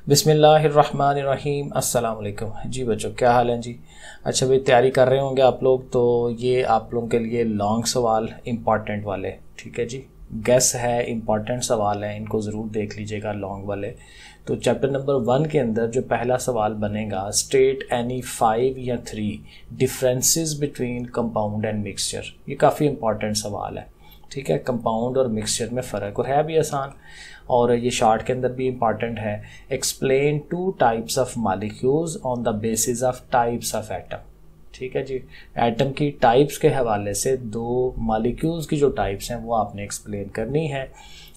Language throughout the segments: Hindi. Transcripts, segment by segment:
बिस्मिल्लाहिर्रहमानिर्रहीम। अस्सलाम वालेकुम। जी बच्चों, क्या हाल है जी। अच्छा भाई, तैयारी कर रहे होंगे आप लोग, तो ये आप लोगों के लिए लॉन्ग सवाल इम्पॉर्टेंट वाले, ठीक है जी। गेस है, इम्पॉर्टेंट सवाल हैं, इनको ज़रूर देख लीजिएगा लॉन्ग वाले। तो चैप्टर नंबर 1 के अंदर जो पहला सवाल बनेगा, स्टेट एनी 5 या 3 differences between compound and mixture. ये काफ़ी इंपॉर्टेंट सवाल है, ठीक है। कंपाउंड और मिक्सचर में फ़र्क, और है भी आसान, और ये शार्ट के अंदर भी इम्पॉर्टेंट है। Explain 2 types of molecules on the basis of types of atom, ठीक है जी। एटम की टाइप्स के हवाले से 2 मॉलिक्यूल्स की जो टाइप्स हैं वो आपने एक्सप्लेन करनी है।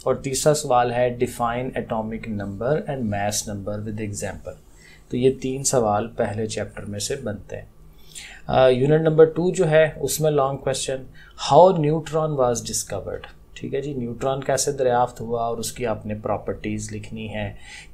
और तीसरा सवाल है define atomic number and mass number with example. तो ये 3 सवाल पहले चैप्टर में से बनते हैं। यूनिट नंबर 2 जो है उसमें long question, how neutron was discovered, ठीक है जी। न्यूट्रॉन कैसे दरियाफ्त हुआ और उसकी आपने प्रॉपर्टीज़ लिखनी है।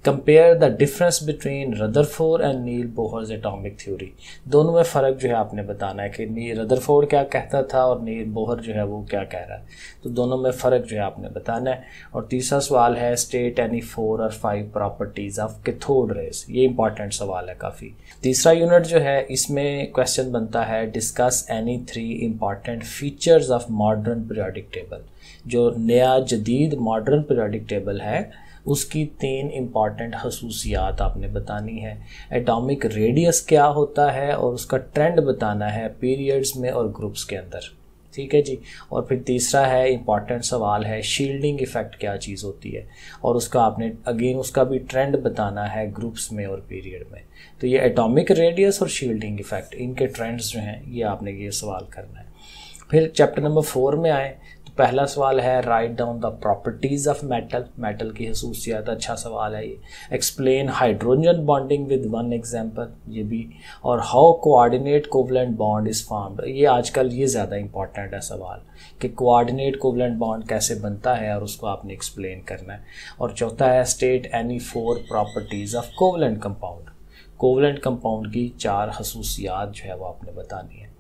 Compare the difference between Rutherford and Niels Bohr's atomic theory. दोनों में फ़र्क जो है आपने बताना है कि रदरफोर्ड क्या कहता था और नील बोहर जो है वो क्या कह रहा है, तो दोनों में फ़र्क जो है आपने बताना है। और तीसरा सवाल है स्टेट एनी 4 और 5 प्रॉपर्टीज़ ऑफ कैथोड रेज। ये इंपॉर्टेंट सवाल है काफ़ी। तीसरा यूनिट जो है इसमें क्वेश्चन बनता है discuss any 3 important features of modern periodic table. जो नया जदीद मॉडर्न पीरियोडिक टेबल है उसकी 3 इंपॉर्टेंट खसूसियात आपने बतानी है। एटॉमिक रेडियस क्या होता है और उसका ट्रेंड बताना है पीरियड्स में और ग्रुप्स के अंदर, ठीक है जी। और फिर तीसरा है इंपॉर्टेंट सवाल है शील्डिंग इफ़ेक्ट क्या चीज़ होती है, और उसका आपने अगेन उसका भी ट्रेंड बताना है ग्रुप्स में और पीरियड में। तो ये एटॉमिक रेडियस और शील्डिंग इफ़ेक्ट, इनके ट्रेंड्स जो हैं ये आपने ये सवाल करना है। फिर चैप्टर नंबर 4 में आए तो पहला सवाल है write down the properties of metal. Metal की खसूसियात, अच्छा सवाल है ये। Explain hydrogen bonding with 1 example, ये भी। और how coordinate covalent bond is formed. ये आजकल ये ज़्यादा इंपॉर्टेंट है सवाल कि कोऑर्डिनेट कोवलेंट बॉन्ड कैसे बनता है और उसको आपने एक्सप्लेन करना है। और चौथा है state any 4 properties of covalent compound. Covalent compound की 4 खसूसियात जो है वो आपने बतानी है।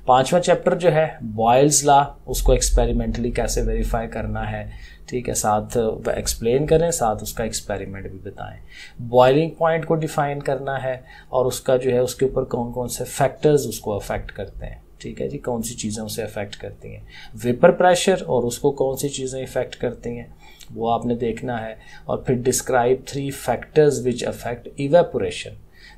5वां चैप्टर जो है बॉयल्स लॉ, उसको एक्सपेरिमेंटली कैसे वेरीफाई करना है, ठीक है। साथ एक्सप्लेन करें, साथ उसका एक्सपेरिमेंट भी बताएं। बॉइलिंग पॉइंट को डिफाइन करना है और उसका जो है उसके ऊपर कौन कौन से फैक्टर्स उसको अफेक्ट करते हैं, ठीक है जी। कौन सी चीज़ें उसे अफेक्ट करती हैं। वेपर प्रेशर और उसको कौन सी चीज़ें इफेक्ट करती हैं वो आपने देखना है। और फिर describe 3 factors which affect evaporation.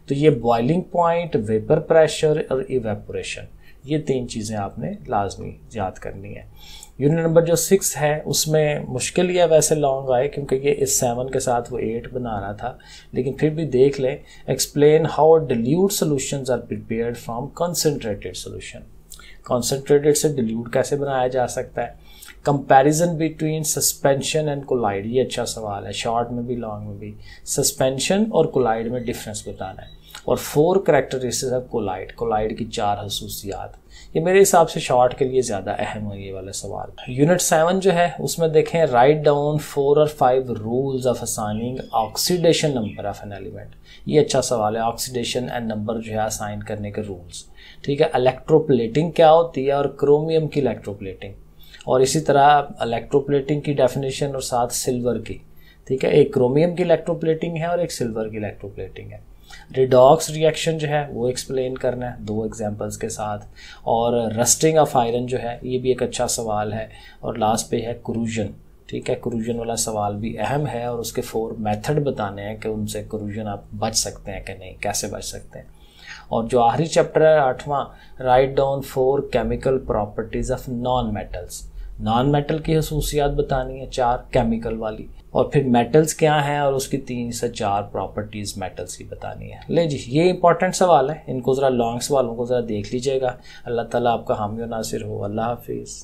तो ये बॉइलिंग पॉइंट, वेपर प्रेशर और इवेपोरेशन, ये 3 चीज़ें आपने लाजमी याद करनी है। यूनिट नंबर जो 6 है उसमें मुश्किल ही है, वैसे लॉन्ग आए क्योंकि ये इस 7 के साथ वो 8 बना रहा था, लेकिन फिर भी देख लें। Explain how dilute solutions are prepared from concentrated solution. Concentrated से डिल्यूट कैसे बनाया जा सकता है। Comparison between suspension and colloid, ये अच्छा सवाल है, शॉर्ट में भी लॉन्ग में भी। सस्पेंशन और कोलाइड में डिफरेंस बताना है। और 4 करैक्टरिस्टिक्स ऑफ कोलाइड, कोलाइड की 4 खसूसियात। ये मेरे हिसाब से शॉर्ट के लिए ज़्यादा अहम है ये वाला सवाल। यूनिट 7 जो है उसमें देखें राइट डाउन 4 और 5 rules of assigning oxidation number of an element. ये अच्छा सवाल है, ऑक्सीडेशन एंड नंबर जो है असाइन करने के रूल्स, ठीक है। इलेक्ट्रोप्लेटिंग क्या होती है और क्रोमियम की इलेक्ट्रोप्लेटिंग, और इसी तरह इलेक्ट्रोप्लेटिंग की डेफिनेशन और साथ सिल्वर की, ठीक है। एक क्रोमियम की इलेक्ट्रोप्लेटिंग है और एक सिल्वर की इलेक्ट्रोप्लेटिंग है। रिडॉक्स रिएक्शन जो है वो एक्सप्लेन करना है 2 एग्जांपल्स के साथ। और रस्टिंग ऑफ आयरन जो है ये भी एक अच्छा सवाल है। और लास्ट पे है क्रूजन, ठीक है। क्रूजन वाला सवाल भी अहम है और उसके 4 मेथड बताने हैं कि उनसे क्रूजन आप बच सकते हैं कि नहीं, कैसे बच सकते हैं। और जो आखिरी चैप्टर है 8वां, write down 4 chemical properties of non metals. Non metal की खसूसियात बतानी है 4 केमिकल वाली, और फिर मेटल्स क्या हैं और उसकी 3 से 4 प्रॉपर्टीज़ मेटल्स की बतानी है। ले जी, ये इंपॉर्टेंट सवाल है, इनको ज़रा लॉन्ग सवालों को ज़रा देख लीजिएगा। अल्लाह ताला आपका हामी और नासिर हो। अल्लाह हाफिज़।